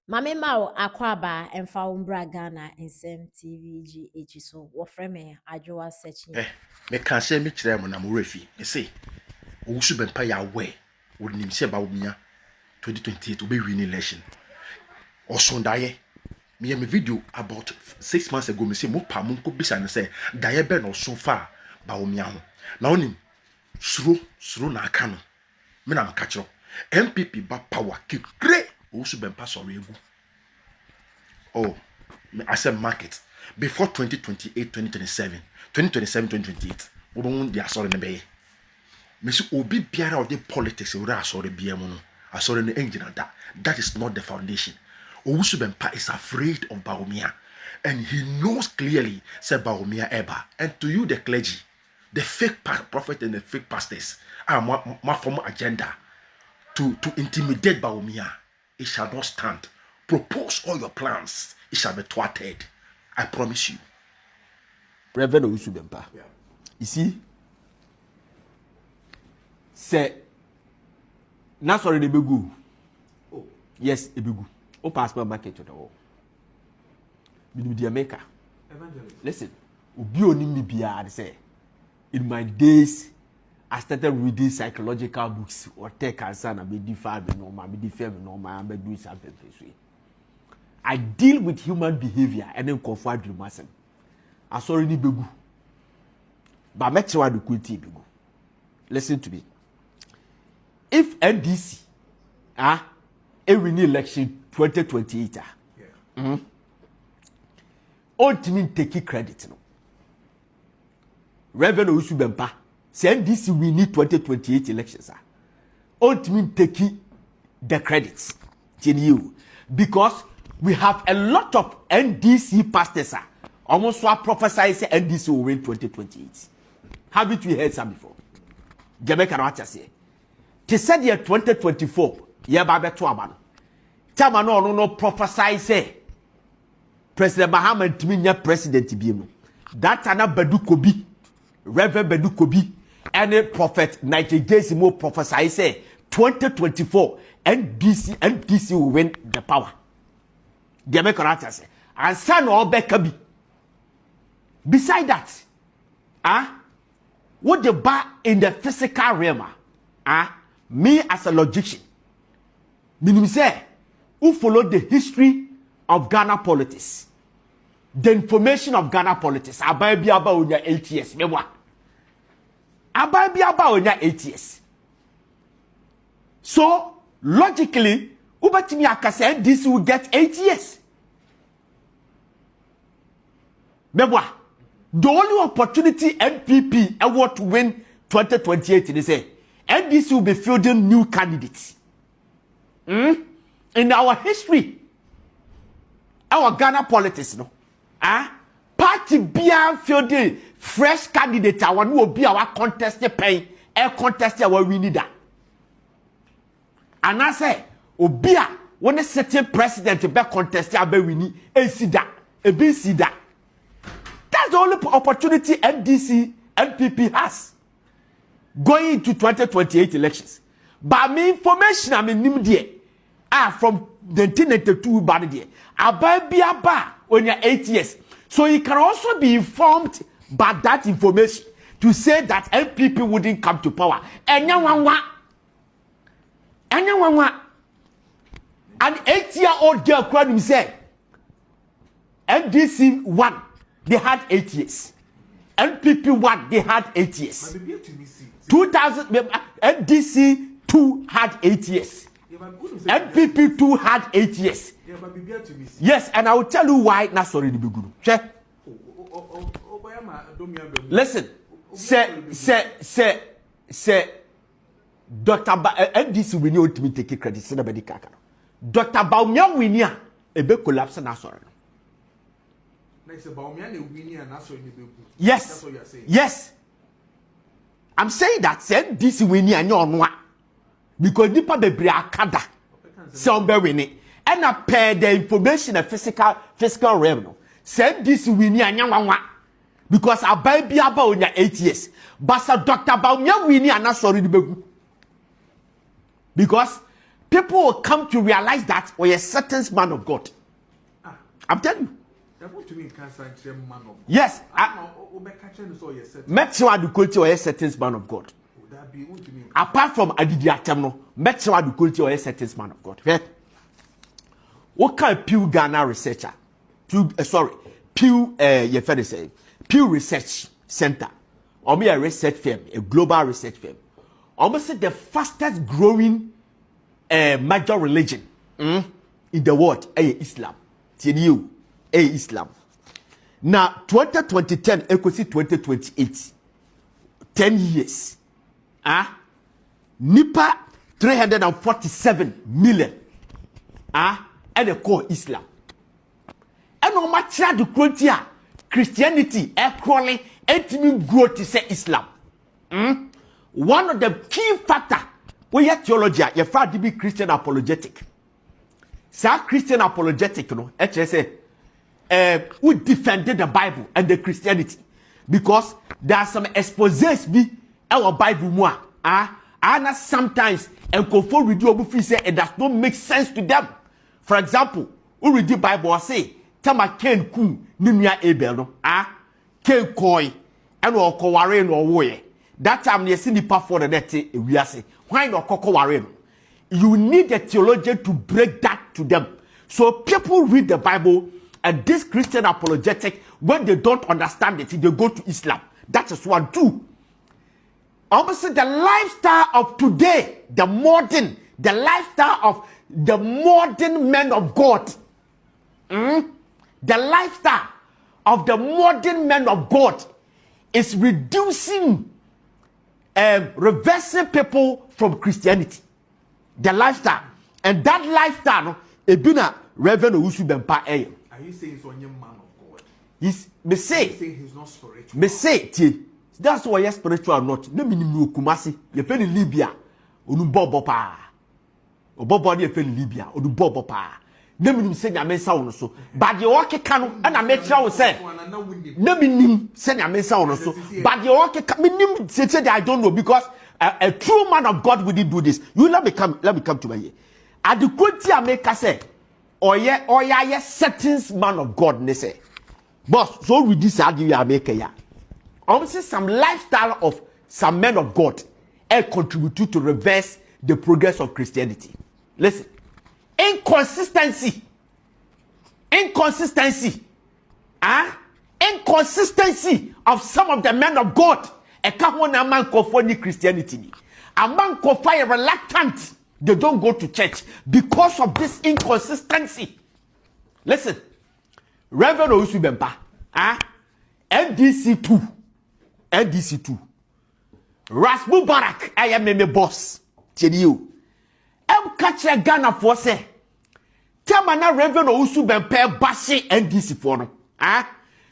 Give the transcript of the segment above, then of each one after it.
Mame Mao Akwaba and Faumbra Ghana and Sem TVG so Wofreme Ajoa searching. Me can say me chere mo na mo refi. Me say Owusu Bempah ya we wo nim se Bawumia 2028 will be winning election. Also daye me video about 6 months ago me say mo pa mo ko bisa ne say daye be no so far Bawumia ho. Na onim suro na aka no. Me na mka kiro. NPP ba power kikre Owusu Bempah so egu. Oh, I said market before 2028, 2027, 2028. We don't be sorry ne be. Me say obi biara of the politics we are sorry be no. I sorry the engine of that. That is not the foundation. Owusu Bempah is afraid of Bawumia, and he knows clearly say Bawumia eba. And to you, the clergy, the fake prophet and the fake pastors are my former agenda to intimidate Bawumia. It shall not stand. Propose all your plans. It shall be thwarted. I promise you. Reverend Owusu Bempah. Yeah. You see, say, not sorry the begu. Oh. Yes, the begu. O passport market to the wall. Be America. Evangelist. Listen, ubi oni mi biya say. In my days, I started reading psychological books or take answer and be defied normal, be defied normal, and be doing something this way. I deal with human behavior and then confide with myself. I saw any begu. But make sure the quality begu. Listen to me. If NDC a win election 2028 ultimately take credit no. Reverend Owusu Bempah say NDC win 2028 elections ultimately take the credits to you because we have a lot of NDC pastors almost so prophesy say NDC will win 2028. Haven't we heard some before? Jamaica what say. They said year 2024 year ba beto aba no. Chama no prophesy say President Mahama ntimi nya president bi no. That ana Badu Kobi, Reverend Badu Kobi, and prophet Nigeria mo prophesy say 2024 NDC will win the power. Jamaica what say. And son or Bekabi. Beside that, what the bar in the physical realm, me as a logician, meaning say, who follow the history of Ghana politics, the information of Ghana politics, abai bi aba onya 8 years, mewa. Abai bi aba onya 8 years. So, logically, ubatimi akase this will get 8 years. Mewa. The only opportunity NPP ever to win 2028, they say, NDC will be fielding new candidates. In our history, our Ghana politics, no, party beyond fielding fresh candidates. I want to be our contested pay, contested our winning that. And I say, Obia, when a certain president to be contested, I be winning, see that, be see that. That's the only opportunity NPP has going into 2028 elections. But my information, I mean, from the 1992 bad there. Abba on your 8 years. So you can also be informed by that information to say that NPP wouldn't come to power. And 8-year-old girl cried himself. NDC 1. They had 8 years. NPP 1, they had 8 years. 2000, NDC 2 had 8 years. NPP 2 had 8 years. Yes, and I will tell you why. Not sorry to be good. Check. Listen, say, Dr. NDC we need to take credit. Dr. Bawumia winia ebe collapse na sorry. Yes. That's what you're saying. Yes. I'm saying that said this winning and your one because nipa bebre akada some be winning and I pair the information a physical realm no said this winning and your one because I buy be about 8 years but Dr. Bawumia winning and not sorry the because people will come to realize that we're a certain man of God. I'm telling you. Yes. Met you the culture or a certain man of God. Apart from Adidi Atemno, met you the culture or a certain man of God. What kind of Pew Ghana researcher? Pew Research Center. Or a research firm, a global research firm. Almost the fastest growing major religion in the world, Islam. You, Islam. Now, 2010, equals 2028. 10 years. Nipa 347 million. And a core Islam. And no matter the criteria, Christianity, equally, and grow to say Islam. One of the key factors we have theology, you have to be Christian apologetic. So Christian apologetic, you know, we defended the Bible and the Christianity because there are some exposés be our Bible more. And sometimes and conform with you say it does not make sense to them. For example, we read the Bible or say, Tama Ken Ku Nimia Abel no Ken Koi and or Koware no way. That time they see the path for the net we are say. Why not Koko Warren? You need a theologian to break that to them. So people read the Bible and this Christian apologetic, when they don't understand it, they go to Islam. That is one, two. Obviously, the lifestyle of today, the lifestyle of the modern men of God. The lifestyle of the modern men of God is reducing, reversing people from Christianity. The lifestyle. And that lifestyle, Ebina Reverend Owusu Bempah. Are you saying he's only man of God? Me say He's not spiritual. Me say, that's why you're spiritual or not. No minimum Kumasi. You feel in Libya. Onu bobo pa. Obobo you feel in Libya. Onu bobo pa. No minimum say na mensa ono so. But you walk kanu and I make sure say. No minimum say na mensa ono so. But you walk minimum say I don't know because a true man of God wouldn't do this. You let me come to my ear. At the quality I make say. Oya settings man of God ne say. Boss, so with this argument I make ya. Obviously, some lifestyle of some men of God contribute to reverse the progress of Christianity. Listen, inconsistency of some of the men of God. A couple of man conforming Christianity. A man conforming reluctant. They don't go to church because of this inconsistency. Listen, Reverend Owusu Bempah, NDC 2. Rasmu Barak, I am a boss. Tell you. Catch a Ghana for say. Tell me now, Reverend Owusu Bempah bashi NDC for no.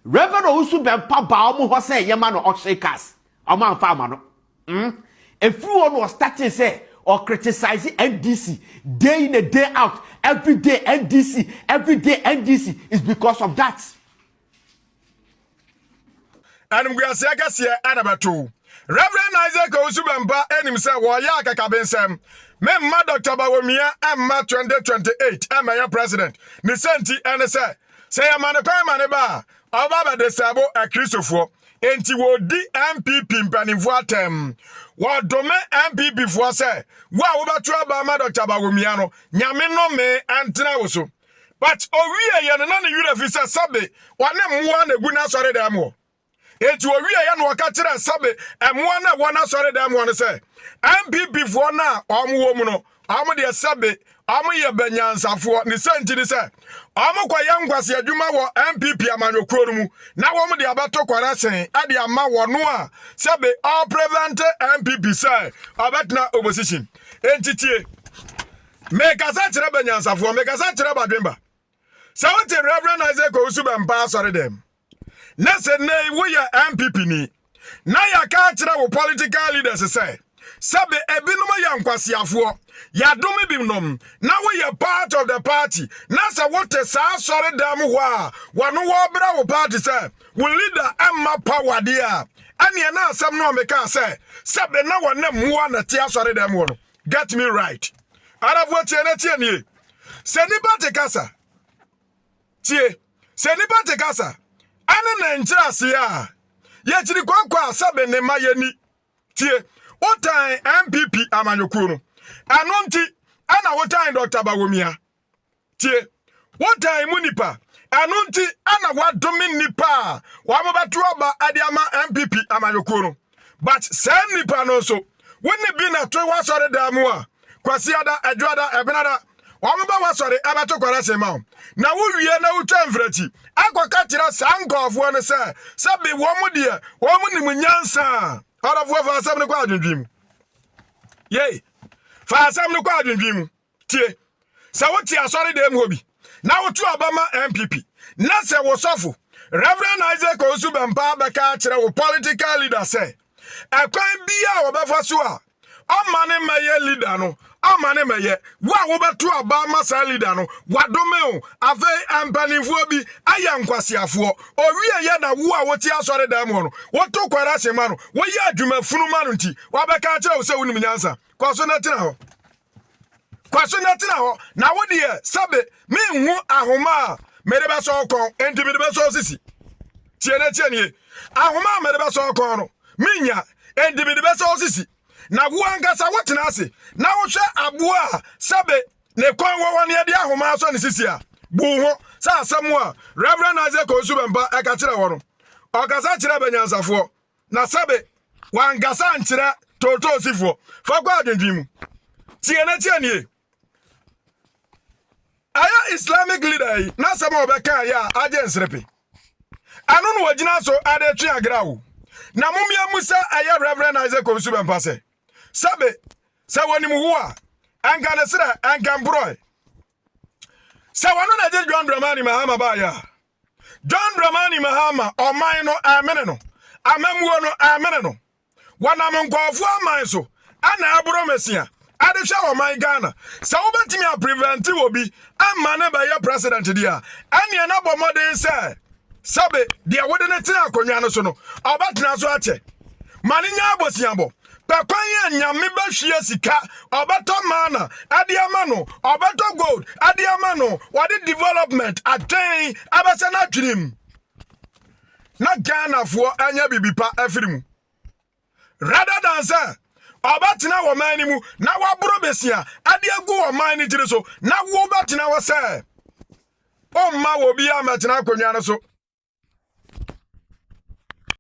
Reverend Owusu Bempah Bawumia say, Yamano Oxshakers. A man farmer no. If you was starting say, or criticizing NDC day in and day out, every day NDC is because of that. And we are saying, Adabatu. Reverend Isaac Owusu Bempah and himself, Wayaka Kabensem, Memma Dr. Bawumia, Emma 2028, Emma President, Nisenti, and say a man a maneba, Obaba de Sabo, a Christopher, and he will di NPP Panifuatem. What dome NPP for say, wow, about Trabama Dr. Bawumiano, Yamino me, and Owusu. But Oria Yanana Udafisa Sabe, one a good sorry demo. It will be a young Wakatira Sabe, and one sorry them want to say. MPP for now, woman, Amadia Sabe, Amaya Benyansa for the Senti say. Amokwa Yangwas Yaduma MPP Amano Kromu, now Amadia Abato Quarase, Adia Mawa Noa, Sabe, all prevent MPP say, Abatna opposition. Entity make a such Benyansa for make a such Bemba. So what the Reverend Isaac Owusu Bempah sorry them. Nese ne we MPP ni. Na ya ka kire wo political leaders say. Sabe ebinom ya nkwasiafo. Ya domi binom. Na we part of the party. Na se what sa sorry dem ho a. Wano wo bra wo party say. We leader Emma power dia. Ane na asem no meka say. Sabe na wona muwa na tia sorry dem ho no. Get me right. Arafo tie na tie nie. Se nipa te kasa. Tie. Se nipa te kasa. Ane na nkyira ase a. Ye chiri kwankwa asabe ne mayeni. Tie. Otan NPP amanyoku no. Ano nti ana wotan Dr. Bawumia. Tie. Wotan mu nipa. Ano nti ana wadomi nipa. Wa mobatu aba adiama NPP amanyoku no. But sen nipa no so. Woni bi na to wasore da mu a. Kwasiada adwada ebenada. Wa moba wasore abato kwara sema. Na wo wie na wo twa mfrati. Akoka kira sankofo no se. Sabe wo mu de. Wo mu ni munyansa. Arafo fa asam ne kwa adwendwim. Yey. Fa asam ne kwa adwendwim. Tie. Sa wo ti asore dem hobi. Na wo tu abama NPP. Na se wo Sofo. Reverend Owusu Bempah beka kire wo political leader say. Akwan bia wo befa so a. Amane maye leader no. Amane maye. Wa wo betu abama sa leader no. Wadome o. Ave ampanifo bi ayankwasiafo. Owie ye na wo a wo ti asore dem ho no. Wo to kwara sema no. Wo ye adwuma funu ma no nti. Wa beka kire wo se wonim nyansa. Kwaso na tina ho. Kwaso na tina ho. Na wo de sabe me hu ahoma mere ba so kon enti me be so sisi. Tie na tie nie. Ahoma mere ba so kon no. Minya enti me be so sisi. Na wo ankasa wotena ase. Na wo hwe aboa sabe ne kon wo ne de ahoma so ne sisi a. Bu ho sa asemu a Reverend Owusu Bempah eka kire wo no. Okasa kire banyansafo. Na sabe wangasa nkire toto sifo. Fa kwa adwendwim. Tie na tie nie. Aya Islamic leader yi na sama obeka ya aje nsrepe. Anu no wagina so ade twe agrawo. Na mumia musa aya Reverend Owusu Bempah se. Sabe se woni mu ho a anka ne sira anka mbroy. Se wono na je John Dramani Mahama ba ya. John Dramani Mahama oman no amene no. Amamuo no amene no. Wana mnkofo aman so ana abro mesia. Ade hwa oman Ghana. Se wo betimi a prevent obi amma ne ba ya president dia. Ane na bomode se sabe dia wode ne tina akonwa no so no. Obatena so ache. Maninya abosiabo. Pekwanya nyame bahwie sika obeto mana adiama no obeto gold adiama no wade development attain abese na twirim na Ghana fo anya bibipa afirimu rather than say obatena wo man ni mu na wabro besia adiagu wo man ni jire so na wo obatena wo say o ma wo bia metena akonwa no so